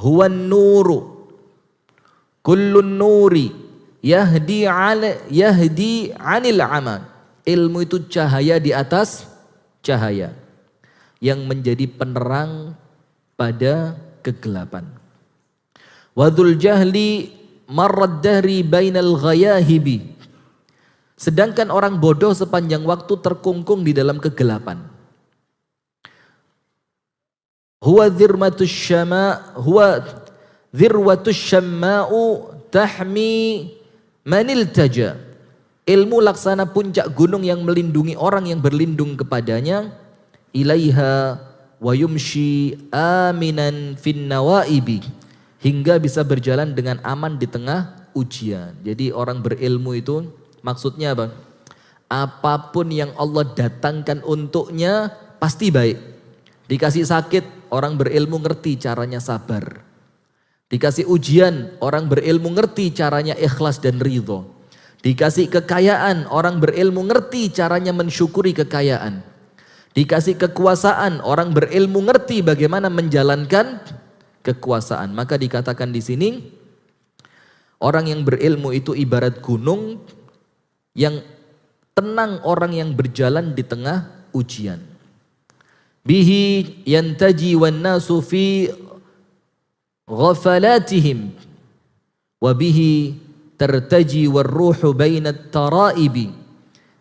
huwan nuru kullun nuri yahdi 'anil 'ama. Ilmu itu cahaya di atas cahaya yang menjadi penerang pada kegelapan. Wadul jahli marrad dahri bainal ghayahibi. Sedangkan orang bodoh sepanjang waktu terkungkung di dalam kegelapan. Huwa dhirwatus syamma'u tahmi manil taja. Ilmu laksana puncak gunung yang melindungi orang yang berlindung kepadanya. Ilaiha wa yumshi aminan fin nawaibi. Hingga bisa berjalan dengan aman di tengah ujian. Jadi orang berilmu itu maksudnya apa? Apapun yang Allah datangkan untuknya pasti baik. Dikasih sakit, orang berilmu ngerti caranya sabar. Dikasih ujian, orang berilmu ngerti caranya ikhlas dan ridho. Dikasih kekayaan, orang berilmu ngerti caranya mensyukuri kekayaan. Dikasih kekuasaan, orang berilmu ngerti bagaimana menjalankan kekuasaan. Maka dikatakan di sini, orang yang berilmu itu ibarat gunung yang tenang, orang yang berjalan di tengah ujian. Bihi yantaji wan nasu fi ghafalatihim wa bihi tertaji warruhu bainat taraibi.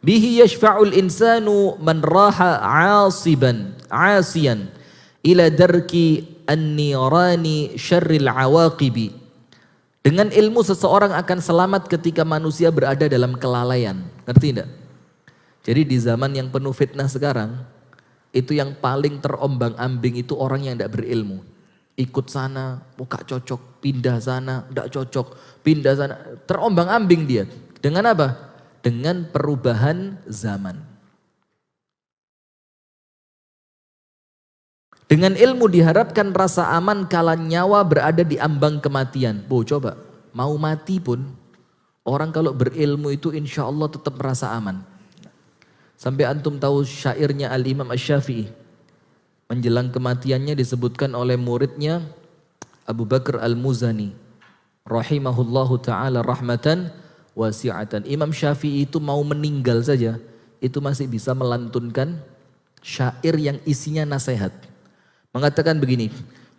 Bihi yashfa'ul insanu man raha 'asiyan ila darki an-nirani syarril awaqibi. Dengan ilmu seseorang akan selamat ketika manusia berada dalam kelalaian. Ngerti enggak? Jadi di zaman yang penuh fitnah sekarang, itu yang paling terombang-ambing itu orang yang tidak berilmu. Ikut sana, muka cocok, pindah sana, tidak cocok, pindah sana. Terombang-ambing dia. Dengan apa? Dengan perubahan zaman. Dengan ilmu diharapkan rasa aman kala nyawa berada di ambang kematian. Coba, mau mati pun, orang kalau berilmu itu insya Allah tetap merasa aman. Sampai antum tahu syairnya Al-Imam Asy-Syafi'i. Menjelang kematiannya disebutkan oleh muridnya Abu Bakar Al-Muzani rahimahullahu ta'ala rahmatan wasi'atan. Imam Syafi'i itu mau meninggal saja, itu masih bisa melantunkan syair yang isinya nasihat. Mengatakan begini,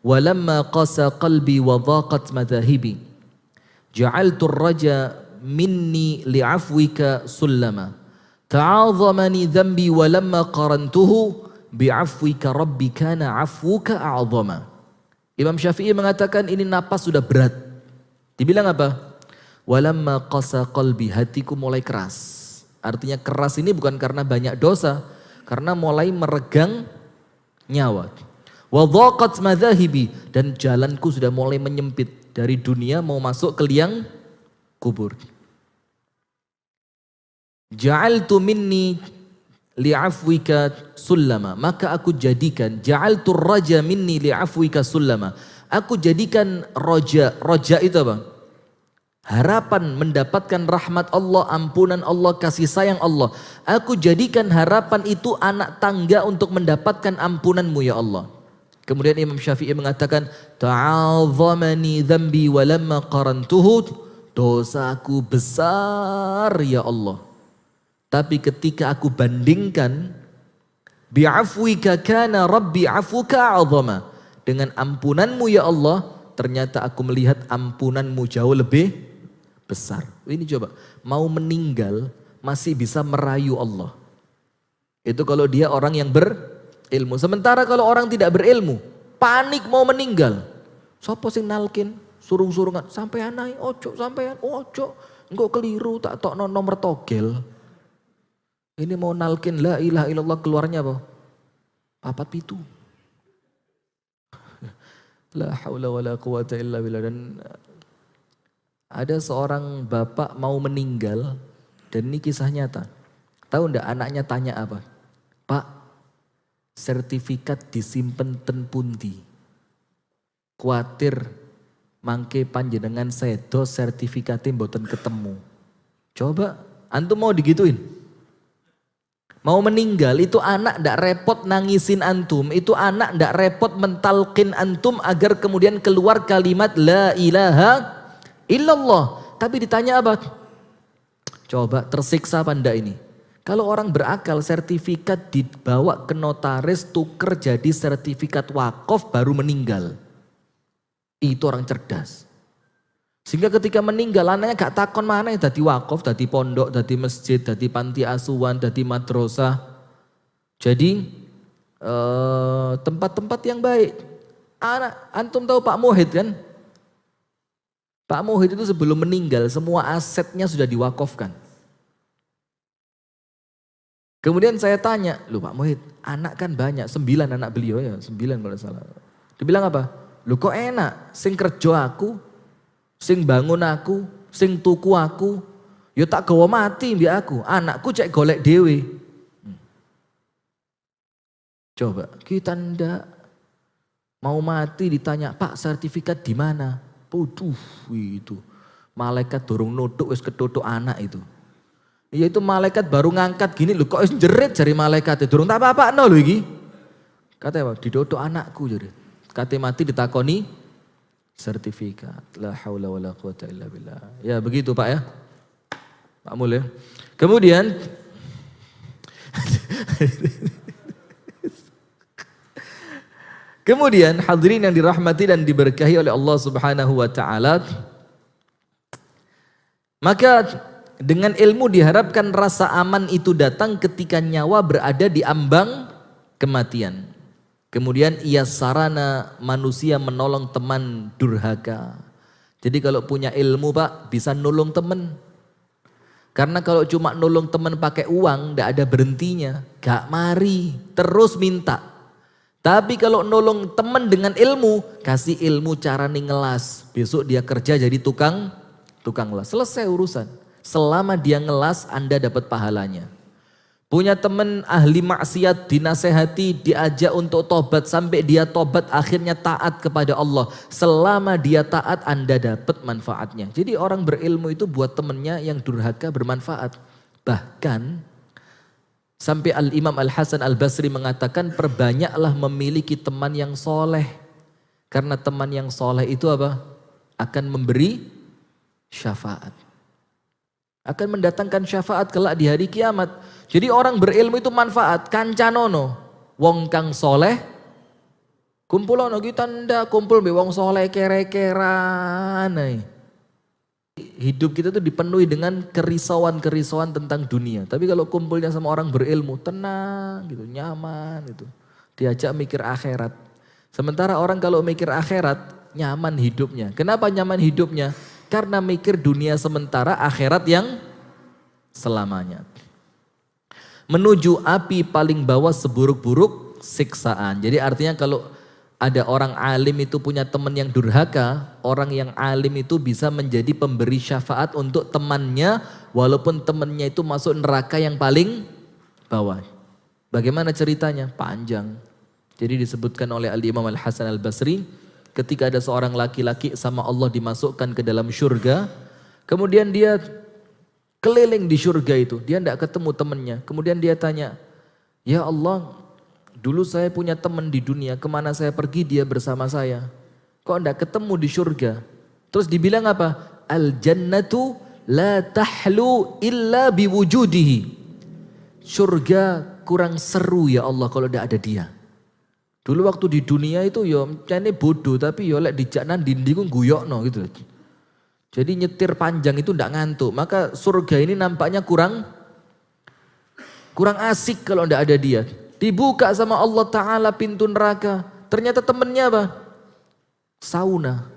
walamma qasa qalbi wa dhaqat madhahibi ja'altu ar-raja minni li'afwika sullama ta'azamani dhanbi walamma qarantuhu bi'afwika rabbi kana afwuka a'zama. Imam Syafi'i mengatakan ini napas sudah berat. Dibilang apa? Walamma qasa qalbi, hatiku mulai keras. Artinya keras ini bukan karena banyak dosa, karena mulai meregang nyawa. Wa dhaqat madhahibi, dan jalanku sudah mulai menyempit dari dunia mau masuk ke liang kubur. Ja'altu minni li'afwika sullama, maka aku jadikan, ja'altur raja minni li'afwika sullama, aku jadikan roja itu apa? Harapan mendapatkan rahmat Allah, ampunan Allah, kasih sayang Allah. Aku jadikan harapan itu anak tangga untuk mendapatkan ampunanmu ya Allah. Kemudian Imam Syafi'i mengatakan, ta'azamani dhanbi walamma qarantuhu, dosaku besar ya Allah. Tapi ketika aku bandingkan bi'afwika kana rabbi afuka a'zama, dengan ampunanmu ya Allah, ternyata aku melihat ampunanmu jauh lebih besar. Ini coba, mau meninggal masih bisa merayu Allah. Itu kalau dia orang yang berilmu. Sementara kalau orang tidak berilmu, panik mau meninggal. Sopo sing nalkin, surung-surungan, sampean ae, ojo sampean, ojo. Engko keliru tak tokno nomor togel. Ini mau nalkin la ilaha illallah, keluarnya apa? Papat pitu. La haula wala quwata illa billah. Dan ada seorang bapak mau meninggal, dan ini kisah nyata. Tahu enggak anaknya tanya apa? Pak, sertifikat disimpen ten pundi? Kuatir mangke panjenengan sedo sertifikatnya mboten ketemu. Coba antum mau digituin? Mau meninggal itu anak ndak repot nangisin antum, itu anak ndak repot mentalkin antum agar kemudian keluar kalimat la ilaha illallah. Tapi ditanya apa? Coba tersiksa apa ndak ini? Kalau orang berakal sertifikat dibawa ke notaris tuker jadi sertifikat wakaf baru meninggal. Itu orang cerdas. Sehingga ketika meninggal anaknya gak takon mana yang dadi wakaf, dadi pondok, dadi masjid, dadi panti asuhan, dadi madrasah. Jadi tempat-tempat yang baik. Antum tahu Pak Muhid kan? Pak Muhid itu sebelum meninggal semua asetnya sudah diwakafkan. Kemudian saya tanya, loh Pak Muhid, anak kan banyak, 9 anak beliau ya, 9 kalau salah. Dibilang apa? Loh kok enak, sing kerja aku, sing bangun aku, sing tuku aku, ya tak gawa mati mbak aku, anakku cek golek dewe. Coba kita ndak mau mati ditanya, Pak sertifikat di mana? Puduh itu malaikat dorong nutuk wis ketutuk anak itu. Ya itu malaikat baru ngangkat gini loh kok jerit jari malaikat durung tak apa-apa no lho iki. Katanya didodok anakku jadi. Katanya mati ditakoni sertifikat. La haula wala quwata illa billah. Ya begitu Pak ya. Pak Mul ya. Kemudian Kemudian hadirin yang dirahmati dan diberkahi oleh Allah Subhanahu wa taala. Maka dengan ilmu diharapkan rasa aman itu datang ketika nyawa berada di ambang kematian. Kemudian ia sarana manusia menolong teman durhaka. Jadi kalau punya ilmu Pak bisa nolong teman. Karena kalau cuma nolong teman pakai uang tidak ada berhentinya. Gak mari terus minta. Tapi kalau nolong teman dengan ilmu, kasih ilmu cara ngelas. Besok dia kerja jadi tukang las. Selesai urusan. Selama dia ngelas Anda dapat pahalanya. Punya teman ahli maksiat dinasehati, diajak untuk tobat sampai dia tobat akhirnya taat kepada Allah. Selama dia taat Anda dapat manfaatnya. Jadi orang berilmu itu buat temannya yang durhaka bermanfaat. Bahkan sampai Al-Imam Al-Hasan Al-Basri mengatakan perbanyaklah memiliki teman yang soleh. Karena teman yang soleh itu apa? Akan memberi syafaat. Akan mendatangkan syafaat kelak di hari kiamat. Jadi orang berilmu itu manfaat. Kancanono, wong kang soleh, kumpulono kita ndak kumpul be wong soleh kere-keran. Hidup kita tuh dipenuhi dengan kerisauan-kerisauan tentang dunia. Tapi kalau kumpulnya sama orang berilmu, tenang gitu, nyaman gitu. Diajak mikir akhirat. Sementara orang kalau mikir akhirat, nyaman hidupnya. Kenapa nyaman hidupnya? Karena mikir dunia sementara, akhirat yang selamanya. Menuju api paling bawah seburuk-buruk siksaan. Jadi artinya kalau ada orang alim itu punya teman yang durhaka, orang yang alim itu bisa menjadi pemberi syafaat untuk temannya walaupun temannya itu masuk neraka yang paling bawah. Bagaimana ceritanya? Panjang. Jadi disebutkan oleh Al-Imam Al-Hasan Al-Basri, ketika ada seorang laki-laki sama Allah dimasukkan ke dalam syurga, kemudian dia keliling di syurga itu, dia tidak ketemu temannya. Kemudian dia tanya, ya Allah, dulu saya punya teman di dunia, kemana saya pergi dia bersama saya. Kok tidak ketemu di syurga? Terus dibilang apa? Al-jannatu la tahlu illa biwujudihi. Syurga kurang seru ya Allah kalau tidak ada dia. Dulu waktu di dunia itu ya ini bodoh tapi ya lek dijaknan dindi ku guyokno gitu. Jadi nyetir panjang itu ndak ngantuk. Maka surga ini nampaknya kurang asik kalau ndak ada dia. Dibuka sama Allah Ta'ala pintu neraka. Ternyata temennya apa? Sauna.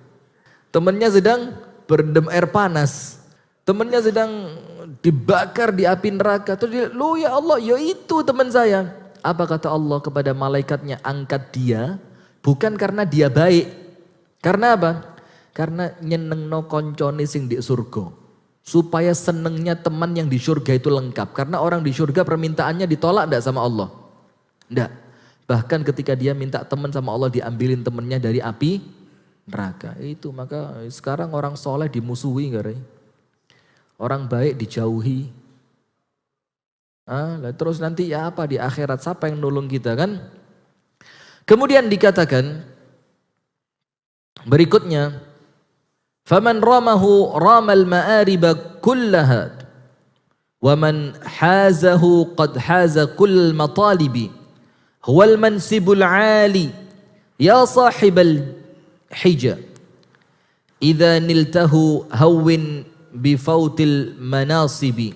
Temennya sedang berendam air panas. Temennya sedang dibakar di api neraka. Terus dia, loh ya Allah, ya itu teman saya. Apa kata Allah kepada malaikatnya? Angkat dia, bukan karena dia baik. Karena apa? Karena nyenengno koncone sing di surga. Supaya senengnya teman yang di surga itu lengkap. Karena orang di surga permintaannya ditolak enggak sama Allah? Enggak. Bahkan ketika dia minta teman sama Allah diambilin temannya dari api neraka. Itu maka sekarang orang soleh dimusuhi enggak? Orang baik dijauhi. Terus nanti ya apa di akhirat, siapa yang nolong kita kan? Kemudian dikatakan berikutnya, faman ramahu ramal ma'ariba kullaha wa man hazahu qad haza kull matalibi huwal mansibul ali ya sahibal hija idza niltahu hawwin bifautil manasibi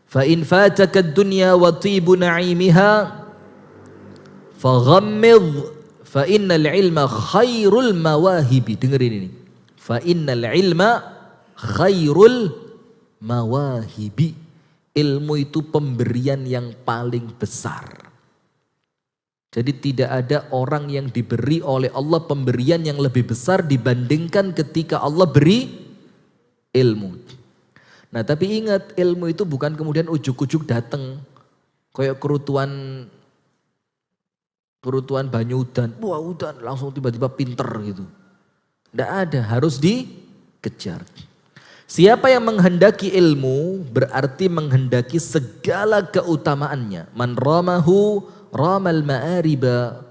fa in fataka ad-dunya wa tibu na'imiha faghammid fa innal ilma khairul mawahibi. Dengerin ini. Fa innal ilma khairul mawahibi. Ilmu itu pemberian yang paling besar. Jadi tidak ada orang yang diberi oleh Allah pemberian yang lebih besar dibandingkan ketika Allah beri ilmu. Nah tapi ingat, ilmu itu bukan kemudian ujuk-ujuk datang kayak kerutuan banyu udan, wah udan langsung tiba-tiba pinter gitu. Tidak ada, harus dikejar. Siapa yang menghendaki ilmu berarti menghendaki segala keutamaannya. Man ramahu ramal ma'ariba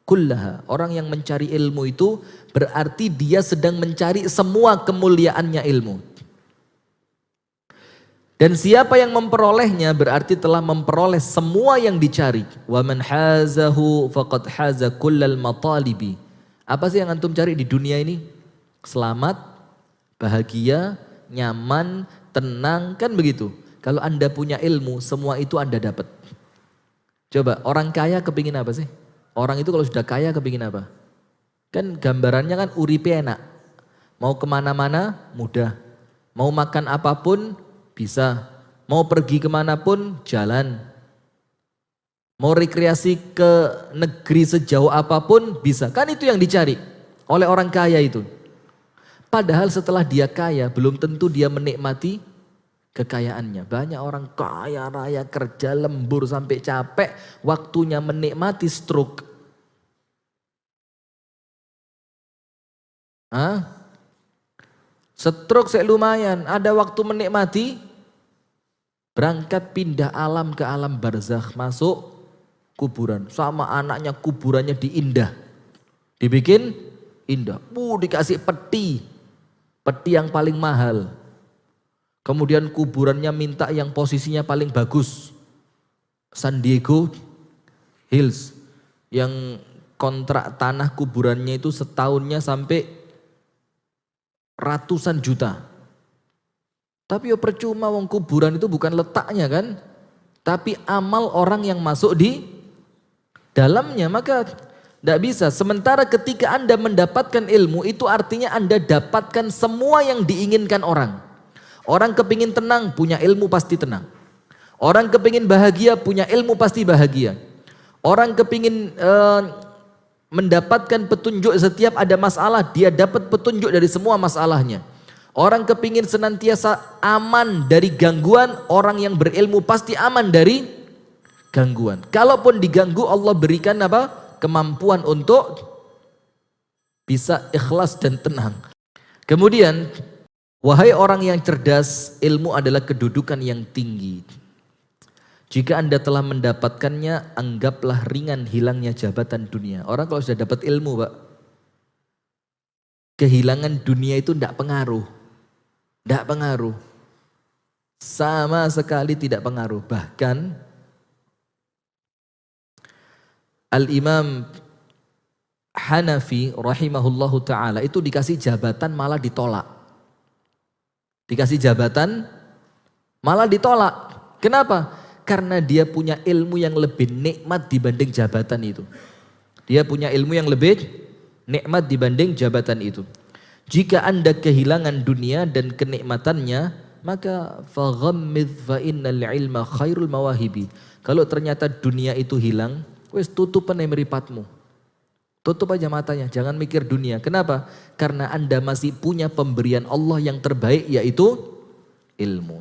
kullaha. Orang yang mencari ilmu itu berarti dia sedang mencari semua kemuliaannya ilmu. Dan siapa yang memperolehnya berarti telah memperoleh semua yang dicari. Wa man hazahu faqad haza kullal matalibi. Apa sih yang antum cari di dunia ini? Selamat, bahagia, nyaman, tenang, kan begitu. Kalau Anda punya ilmu, semua itu Anda dapat. Coba orang kaya kepingin apa sih? Orang itu kalau sudah kaya kepingin apa? Kan gambarannya kan uripe enak. Mau kemana-mana mudah. Mau makan apapun bisa, mau pergi kemanapun jalan, mau rekreasi ke negeri sejauh apapun bisa. Kan itu yang dicari oleh orang kaya itu. Padahal setelah dia kaya belum tentu dia menikmati kekayaannya. Banyak orang kaya raya kerja lembur sampai capek, waktunya menikmati stroke. Stroke saya lumayan, ada waktu menikmati, berangkat pindah alam ke alam barzakh, masuk kuburan. Sama anaknya kuburannya diindah, dibikin indah. Dikasih peti yang paling mahal. Kemudian kuburannya minta yang posisinya paling bagus. San Diego Hills, yang kontrak tanah kuburannya itu setahunnya sampai ratusan juta. Tapi ya percuma, wong kuburan itu bukan letaknya kan, tapi amal orang yang masuk di dalamnya, maka tidak bisa. Sementara ketika Anda mendapatkan ilmu itu artinya Anda dapatkan semua yang diinginkan orang. Orang kepingin tenang, punya ilmu pasti tenang. Orang kepingin bahagia, punya ilmu pasti bahagia. Orang kepingin mendapatkan petunjuk setiap ada masalah, dia dapat petunjuk dari semua masalahnya. Orang kepingin senantiasa aman dari gangguan, orang yang berilmu pasti aman dari gangguan. Kalaupun diganggu, Allah berikan apa? Kemampuan untuk bisa ikhlas dan tenang. Kemudian, wahai orang yang cerdas, ilmu adalah kedudukan yang tinggi. Jika Anda telah mendapatkannya, anggaplah ringan hilangnya jabatan dunia. Orang kalau sudah dapat ilmu, Pak, kehilangan dunia itu tidak pengaruh. Tidak pengaruh. Sama sekali tidak pengaruh. Bahkan Al-Imam Hanafi rahimahullahu ta'ala itu dikasih jabatan malah ditolak. Dikasih jabatan malah ditolak. Kenapa? Karena dia punya ilmu yang lebih nikmat dibanding jabatan itu. Dia punya ilmu yang lebih nikmat dibanding jabatan itu. Jika Anda kehilangan dunia dan kenikmatannya, maka faghammidh fa innal ilma khairul mawahibi. Kalau ternyata dunia itu hilang, wes tutup meripatmu. Tutup aja matanya, jangan mikir dunia. Kenapa? Karena Anda masih punya pemberian Allah yang terbaik, yaitu ilmu.